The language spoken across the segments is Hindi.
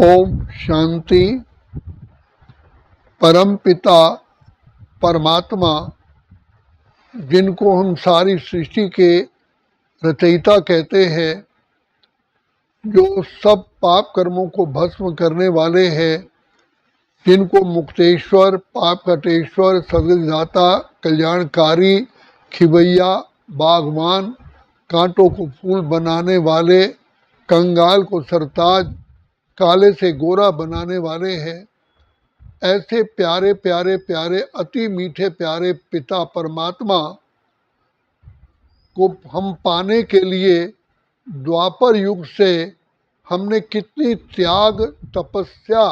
ओम शांति। परम पिता परमात्मा, जिनको हम सारी सृष्टि के रचयिता कहते हैं, जो सब पाप कर्मों को भस्म करने वाले हैं, जिनको मुक्तेश्वर, पाप कटेश्वर, सदगतिदाता, कल्याणकारी, खिवैया, बागवान, कांटों को फूल बनाने वाले, कंगाल को सरताज, काले से गोरा बनाने वाले हैं, ऐसे प्यारे प्यारे प्यारे अति मीठे प्यारे पिता परमात्मा को हम पाने के लिए द्वापर युग से हमने कितनी त्याग, तपस्या,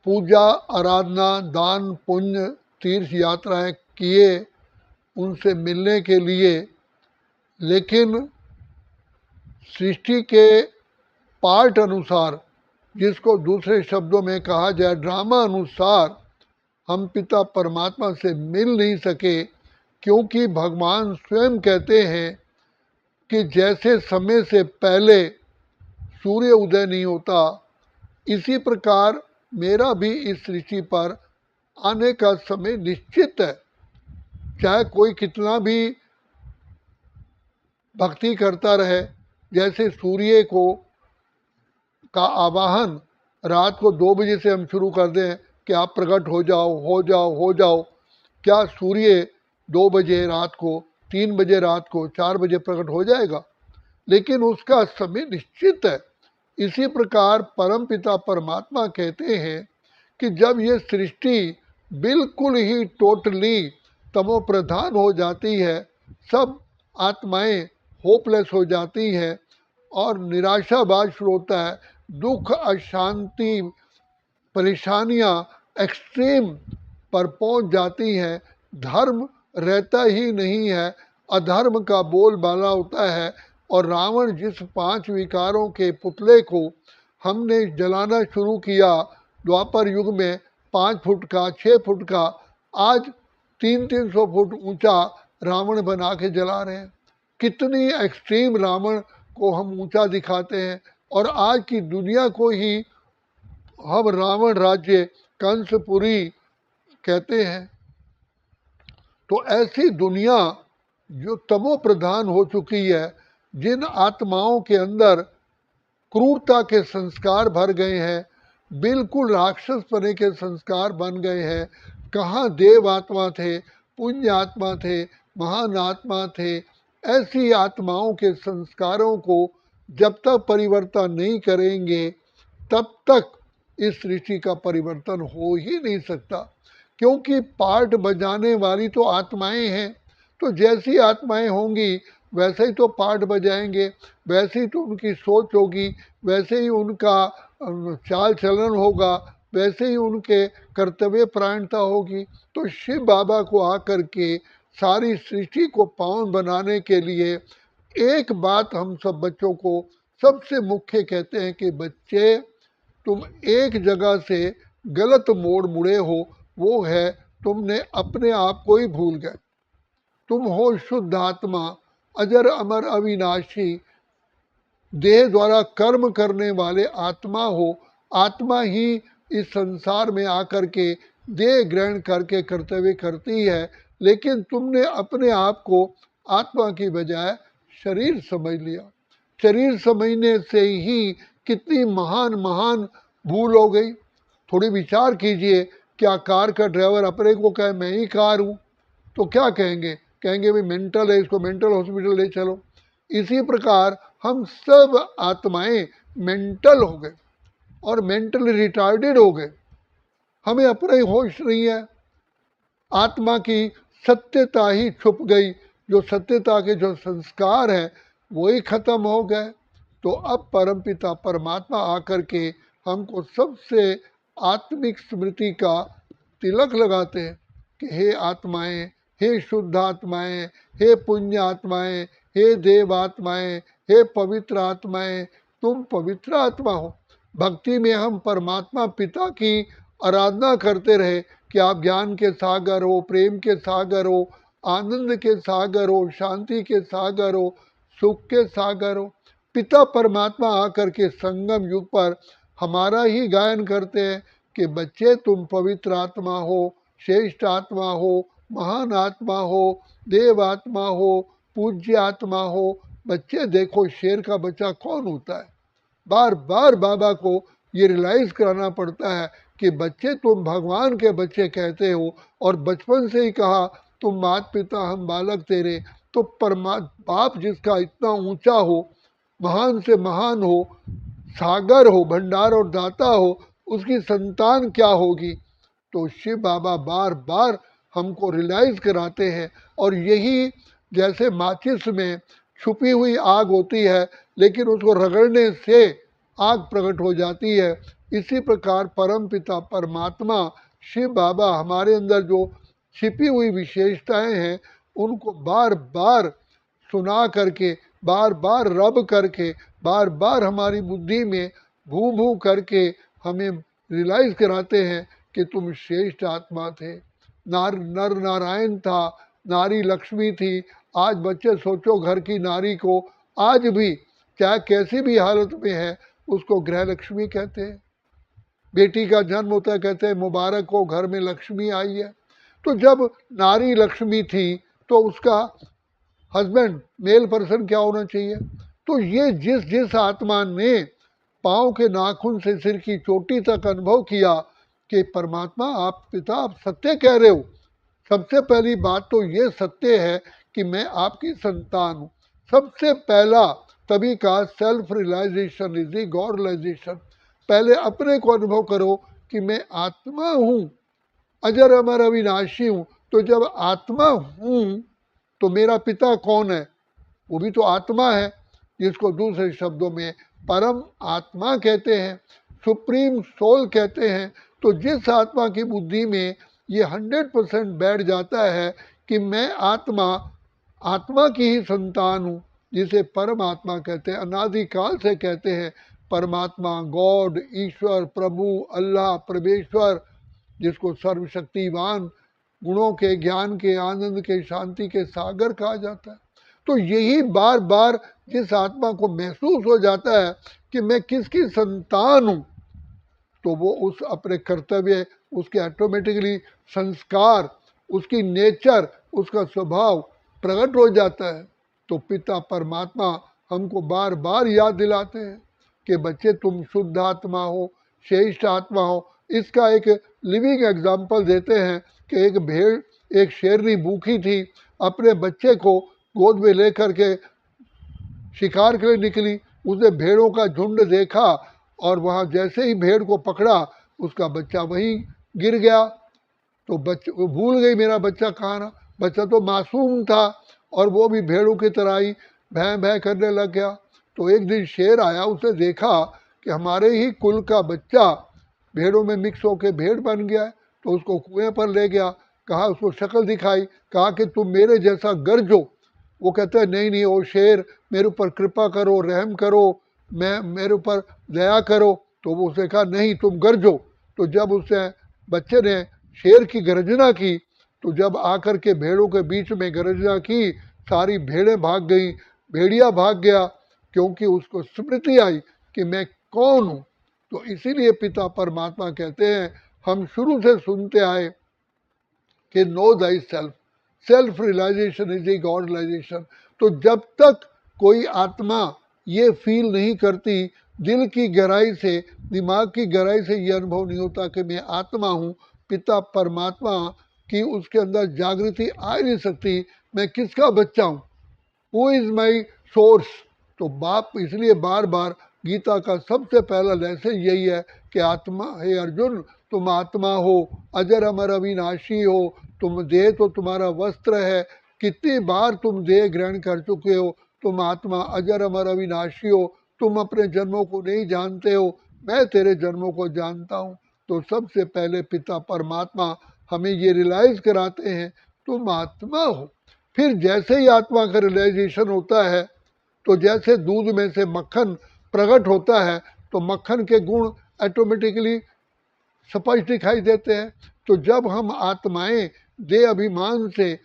पूजा, आराधना, दान, पुण्य, तीर्थ यात्राएं किए उनसे मिलने के लिए। लेकिन सृष्टि के पार्ट अनुसार, जिसको दूसरे शब्दों में कहा जाए ड्रामा अनुसार, हम पिता परमात्मा से मिल नहीं सके, क्योंकि भगवान स्वयं कहते हैं कि जैसे समय से पहले सूर्य उदय नहीं होता, इसी प्रकार मेरा भी इस सृष्टि पर आने का समय निश्चित है। चाहे कोई कितना भी भक्ति करता रहे, जैसे सूर्य का आवाहन रात को 2 बजे से हम शुरू कर दें कि आप प्रकट हो जाओ हो जाओ हो जाओ, क्या सूर्य 2 बजे रात को, 3 बजे रात को, 4 बजे प्रकट हो जाएगा? लेकिन उसका समय निश्चित है। इसी प्रकार परम पिता परमात्मा कहते हैं कि जब ये सृष्टि बिल्कुल ही टोटली तमो प्रधान हो जाती है, सब आत्माएं होपलेस हो जाती हैं और निराशावाद शुरू होता है, दुख, अशांति, परेशानियां एक्सट्रीम पर पहुंच जाती हैं, धर्म रहता ही नहीं है, अधर्म का बोलबाला होता है। और रावण जिस 5 विकारों के पुतले को हमने जलाना शुरू किया द्वापर युग में, 5 फुट का, 6 फुट का, आज 300-300 फुट ऊंचा रावण बना के जला रहे हैं। कितनी एक्सट्रीम रावण को हम ऊंचा दिखाते हैं, और आज की दुनिया को ही हम रावण राज्य, कंसपुरी कहते हैं। तो ऐसी दुनिया जो तमो प्रधान हो चुकी है, जिन आत्माओं के अंदर क्रूरता के संस्कार भर गए हैं, बिल्कुल राक्षस पने के संस्कार बन गए हैं। कहाँ देव आत्मा थे, पुण्य आत्मा थे, महान आत्मा थे? ऐसी आत्माओं के संस्कारों को जब तक परिवर्तन नहीं करेंगे, तब तक इस सृष्टि का परिवर्तन हो ही नहीं सकता। क्योंकि पार्ट बजाने वाली तो आत्माएं हैं, तो जैसी आत्माएं होंगी वैसे ही तो पार्ट बजाएंगे, वैसे ही तो उनकी सोच होगी, वैसे ही उनका चाल चलन होगा, वैसे ही उनके कर्तव्य परायणता होगी। तो शिव बाबा को आकर के सारी सृष्टि को पावन बनाने के लिए एक बात हम सब बच्चों को सबसे मुख्य कहते हैं कि बच्चे, तुम एक जगह से गलत मोड़ मुड़े हो, वो है तुमने अपने आप को ही भूल गए। तुम हो शुद्ध आत्मा, अजर अमर अविनाशी, देह द्वारा कर्म करने वाले आत्मा हो। आत्मा ही इस संसार में आकर के देह ग्रहण करके कर्तव्य करती है, लेकिन तुमने अपने आप को आत्मा की बजाय शरीर समझ लिया। शरीर समझने से ही कितनी महान महान भूल हो गई। थोड़ी विचार कीजिए, क्या कार का ड्राइवर अपने को कहे मैं ही कार हूँ, तो क्या कहेंगे? कहेंगे भाई मेंटल है, इसको मेंटल हॉस्पिटल ले चलो। इसी प्रकार हम सब आत्माएं मेंटल हो गए और मेंटली रिटार्डेड हो गए। हमें अपना ही होश नहीं है, आत्मा की सत्यता ही छुप गई। जो सत्यता के जो संस्कार हैं वो ही खत्म हो गए। तो अब परमपिता परमात्मा आकर के हमको सबसे आत्मिक स्मृति का तिलक लगाते हैं कि हे आत्माएं, हे शुद्ध आत्माएं, हे पुण्य आत्माएं, हे देव आत्माएं, हे पवित्र आत्माएं, तुम पवित्र आत्मा हो। भक्ति में हम परमात्मा पिता की आराधना करते रहे कि आप ज्ञान के सागर हो, प्रेम के सागर हो, आनंद के सागर हो, शांति के सागर हो, सुख के सागर हो। पिता परमात्मा आकर के संगम युग पर हमारा ही गायन करते हैं कि बच्चे तुम पवित्र आत्मा हो, श्रेष्ठ आत्मा हो, महान आत्मा हो, देव आत्मा हो, पूज्य आत्मा हो। बच्चे देखो शेर का बच्चा कौन होता है। बार बार बाबा को ये रियलाइज़ कराना पड़ता है कि बच्चे तुम भगवान के बच्चे कहते हो, और बचपन से ही कहा तुम माता पिता हम बालक तेरे। तो बाप जिसका इतना ऊंचा हो, महान से महान हो, सागर हो, भंडार और दाता हो, उसकी संतान क्या होगी। तो शिव बाबा बार बार हमको रियलाइज़ कराते हैं। और यही जैसे माचिस में छुपी हुई आग होती है लेकिन उसको रगड़ने से आग प्रकट हो जाती है, इसी प्रकार परम पिता परमात्मा शिव बाबा हमारे अंदर जो छिपी हुई विशेषताएं हैं उनको बार बार सुना करके, बार बार रब करके, बार बार हमारी बुद्धि में भू भू करके हमें रियलाइज़ कराते हैं कि तुम श्रेष्ठ आत्मा थे। नर नारायण था, नारी लक्ष्मी थी। आज बच्चे सोचो घर की नारी को आज भी चाहे कैसी भी हालत में है उसको गृह लक्ष्मी कहते हैं। बेटी का जन्म होता है कहते हैं मुबारक हो घर में लक्ष्मी आई है। तो जब नारी लक्ष्मी थी तो उसका हस्बैंड मेल पर्सन क्या होना चाहिए। तो ये जिस जिस आत्मा ने पाँव के नाखून से सिर की चोटी तक अनुभव किया कि परमात्मा आप पिता आप सत्य कह रहे हो, सबसे पहली बात तो ये सत्य है कि मैं आपकी संतान हूँ। सबसे पहला तभी कहा self realisation is the god realisation. पहले अपने को अनुभव करो कि मैं आत्मा हूँ, अजर अमर अविनाशी हूँ। तो जब आत्मा हूँ तो मेरा पिता कौन है, वो भी तो आत्मा है, जिसको दूसरे शब्दों में परम आत्मा कहते हैं, सुप्रीम सोल कहते हैं। तो जिस आत्मा की बुद्धि में ये 100% बैठ जाता है कि मैं आत्मा आत्मा की ही संतान हूँ, जिसे परमात्मा कहते हैं, अनादिकाल से कहते हैं परमात्मा, गॉड, ईश्वर, प्रभु, अल्लाह, परमेश्वर, जिसको सर्वशक्तिवान, गुणों के, ज्ञान के, आनंद के, शांति के सागर कहा जाता है। तो यही बार बार जिस आत्मा को महसूस हो जाता है कि मैं किसकी संतान हूँ, तो वो उस अपने कर्तव्य, उसके ऑटोमेटिकली संस्कार, उसकी नेचर, उसका स्वभाव प्रकट हो जाता है। तो पिता परमात्मा हमको बार बार याद दिलाते हैं कि बच्चे तुम शुद्ध आत्मा हो, श्रेष्ठ आत्मा हो। इसका एक लिविंग एग्जाम्पल देते हैं कि एक भेड़, एक शेरनी भूखी थी, अपने बच्चे को गोद में लेकर के शिकार के लिए निकली। उसने भेड़ों का झुंड देखा और वहाँ जैसे ही भेड़ को पकड़ा उसका बच्चा वहीं गिर गया। तो वो भूल गई मेरा बच्चा कहाँ रहा। बच्चा तो मासूम था और वो भी भेड़ों की तरह ही भैं भैं करने लग गया। तो एक दिन शेर आया, उसने देखा कि हमारे ही कुल का बच्चा भेड़ों में मिक्स होकर भेड़ बन गया है। तो उसको कुएं पर ले गया, कहा, उसको शक्ल दिखाई, कहा कि तुम मेरे जैसा गरजो। वो कहता है नहीं नहीं ओ शेर, मेरे ऊपर कृपा करो, रहम करो, मैं मेरे ऊपर दया करो। तो वो उसने कहा नहीं तुम गरजो। तो जब उसने बच्चे ने शेर की गर्जना की, तो जब आकर के भेड़ों के बीच में गर्जना की, सारी भेड़ें भाग गई, भेड़िया भाग गया, क्योंकि उसको स्मृति आई कि मैं कौन हूँ। तो इसीलिए पिता परमात्मा कहते हैं, हम शुरू से सुनते आए कि know thy self, self realisation is a god realisation. तो जब तक कोई आत्मा ये फील नहीं करती, दिल की गहराई से, दिमाग की गहराई से ये अनुभव नहीं होता कि मैं आत्मा हूँ, पिता परमात्मा की उसके अंदर जागृति आ ही नहीं सकती। मैं किसका बच्चा हूँ, हु इज़ माई सोर्स। तो बाप इसलिए बार बार गीता का सबसे पहला लेसन यही है कि आत्मा, हे अर्जुन तुम आत्मा हो, अजर अमर अविनाशी हो, तुम देह तो तुम्हारा वस्त्र है। कितनी बार तुम देह ग्रहण कर चुके हो, तुम आत्मा अजर अमर अविनाशी हो, तुम अपने जन्मों को नहीं जानते हो, मैं तेरे जन्मों को जानता हूँ। तो सबसे पहले पिता परमात्मा हमें ये रियलाइज़ कराते हैं तुम आत्मा हो। फिर जैसे ही आत्मा का रियलाइजेशन होता है, तो जैसे दूध में से मक्खन प्रकट होता है तो मक्खन के गुण ऑटोमेटिकली स्पष्ट दिखाई देते हैं। तो जब हम आत्माएं देह अभिमान से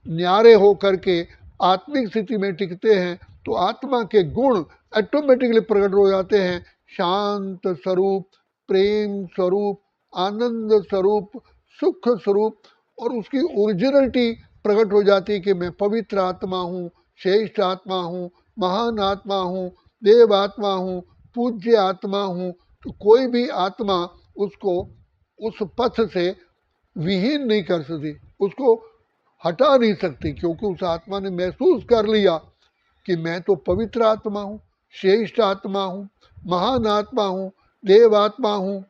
न्यारे हो करके आत्मिक स्थिति में टिकते हैं तो आत्मा के गुण ऑटोमेटिकली प्रकट हो जाते हैं शांत स्वरूप, प्रेम स्वरूप, आनंद स्वरूप, सुख स्वरूप, और उसकी ओरिजिनलिटी प्रकट हो जाती है कि मैं पवित्र आत्मा हूँ, श्रेष्ठ आत्मा हूँ, महान आत्मा हूँ, देव आत्मा हूँ, पूज्य आत्मा हूँ। तो कोई भी आत्मा उसको उस पथ से विहीन नहीं कर सकती, उसको हटा नहीं सकती, क्योंकि उस आत्मा ने महसूस कर लिया कि मैं तो पवित्र आत्मा हूँ, श्रेष्ठ आत्मा हूँ, महान आत्मा हूँ, देव आत्मा हूँ।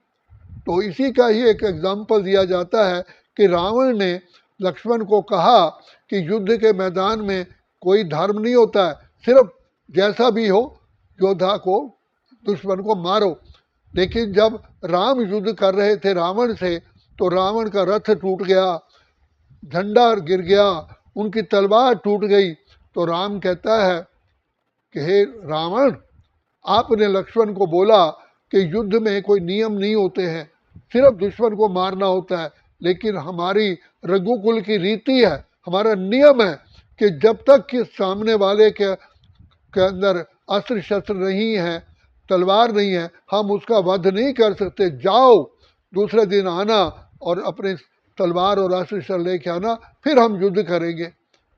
तो इसी का ही एक एग्जाम्पल दिया जाता है कि रावण ने लक्ष्मण को कहा कि युद्ध के मैदान में कोई धर्म नहीं होता है, सिर्फ जैसा भी हो योद्धा को, दुश्मन को मारो। लेकिन जब राम युद्ध कर रहे थे रावण से, तो रावण का रथ टूट गया, झंडा गिर गया, उनकी तलवार टूट गई। तो राम कहता है कि हे रावण, आपने लक्ष्मण को बोला कि युद्ध में कोई नियम नहीं होते हैं, सिर्फ दुश्मन को मारना होता है। लेकिन हमारी रघुकुल की रीति है, हमारा नियम है कि जब तक कि सामने वाले के अंदर अस्त्र शस्त्र नहीं है, तलवार नहीं है, हम उसका वध नहीं कर सकते। जाओ, दूसरे दिन आना और अपने तलवार और अस्त्र शस्त्र लेके आना, फिर हम युद्ध करेंगे।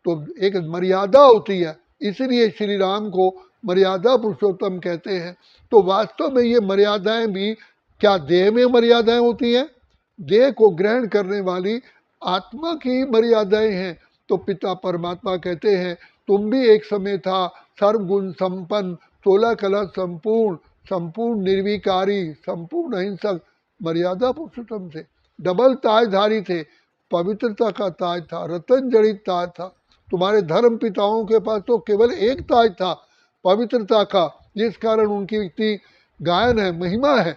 तो एक मर्यादा होती है, इसलिए श्री राम को मर्यादा पुरुषोत्तम कहते हैं। तो वास्तव में ये मर्यादाएं भी क्या देह में मर्यादाएं होती हैं? देह को ग्रहण करने वाली आत्मा की मर्यादाएं हैं। तो पिता परमात्मा कहते हैं, तुम भी एक समय था सर्वगुण संपन्न, 16 कला संपूर्ण, संपूर्ण निर्विकारी, संपूर्ण अहिंसक, मर्यादा पुरुषोत्तम थे, डबल ताजधारी थे, पवित्रता का ताज था, रतन जड़ित ताज था। तुम्हारे धर्म पिताओं के पास तो केवल एक ताज था, पवित्रता का, जिस कारण उनकी इतनी गायन है, महिमा है।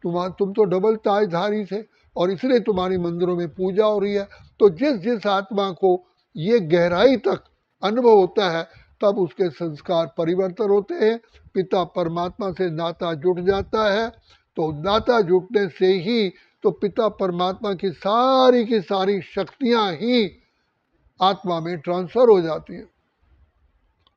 तुम तो डबल ताजधारी थे, और इसलिए तुम्हारी मंदिरों में पूजा हो रही है। तो जिस जिस आत्मा को ये गहराई तक अनुभव होता है, तब उसके संस्कार परिवर्तन होते हैं, पिता परमात्मा से नाता जुड़ जाता है। तो नाता जुड़ने से ही तो पिता परमात्मा की सारी शक्तियां ही आत्मा में ट्रांसफर हो जाती है।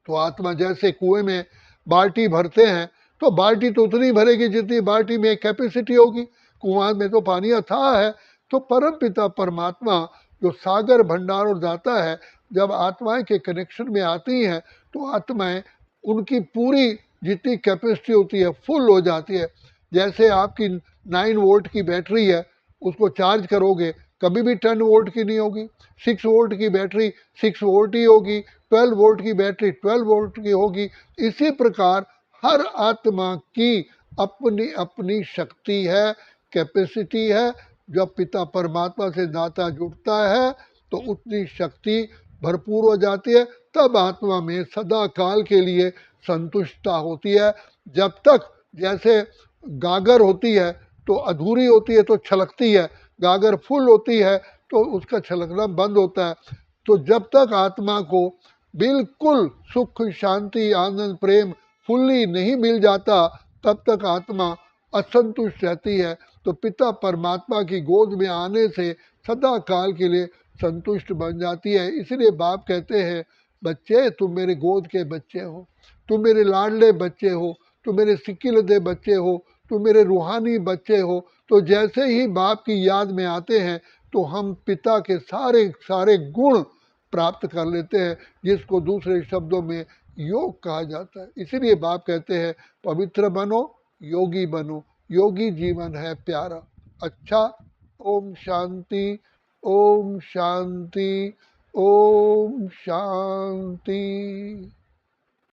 तो आत्मा जैसे कुएं में बाल्टी भरते हैं, तो बाल्टी तो उतनी भरेगी जितनी बाल्टी में कैपेसिटी होगी। कुआं में तो पानी अथाह है। तो परम पिता परमात्मा जो सागर भंडार और दाता है, जब आत्माएं के कनेक्शन में आती हैं, तो आत्माएं उनकी पूरी जितनी कैपेसिटी होती है फुल हो जाती है। जैसे आपकी 9 वोल्ट की बैटरी है, उसको चार्ज करोगे कभी भी 10 वोल्ट की नहीं होगी। 6 वोल्ट की बैटरी 6 वोल्ट ही होगी, 12 वोल्ट की बैटरी 12 वोल्ट की होगी। इसी प्रकार हर आत्मा की अपनी अपनी शक्ति है, कैपेसिटी है। जब पिता परमात्मा से नाता जुड़ता है, तो उतनी शक्ति भरपूर हो जाती है। तब आत्मा में सदा काल के लिए संतुष्टता होती है। जब तक जैसे गागर होती है तो अधूरी होती है तो छलकती है, गागर फुल होती है तो उसका छलकना बंद होता है। तो जब तक आत्मा को बिल्कुल सुख शांति आनंद प्रेम फुल्ली नहीं मिल जाता, तब तक आत्मा असंतुष्ट रहती है। तो पिता परमात्मा की गोद में आने से सदा काल के लिए संतुष्ट बन जाती है। इसलिए बाप कहते हैं, बच्चे तुम मेरे गोद के बच्चे हो, तुम मेरे लाडले बच्चे हो, तुम मेरे सिक्किलदे बच्चे हो, तुम मेरे रूहानी बच्चे हो। तो जैसे ही बाप की याद में आते हैं, तो हम पिता के सारे सारे गुण प्राप्त कर लेते हैं, जिसको दूसरे शब्दों में योग कहा जाता है। इसीलिए बाप कहते हैं, पवित्र बनो, योगी बनो, योगी जीवन है प्यारा। अच्छा, ओम शांति, ओम शांति, ओम शांति।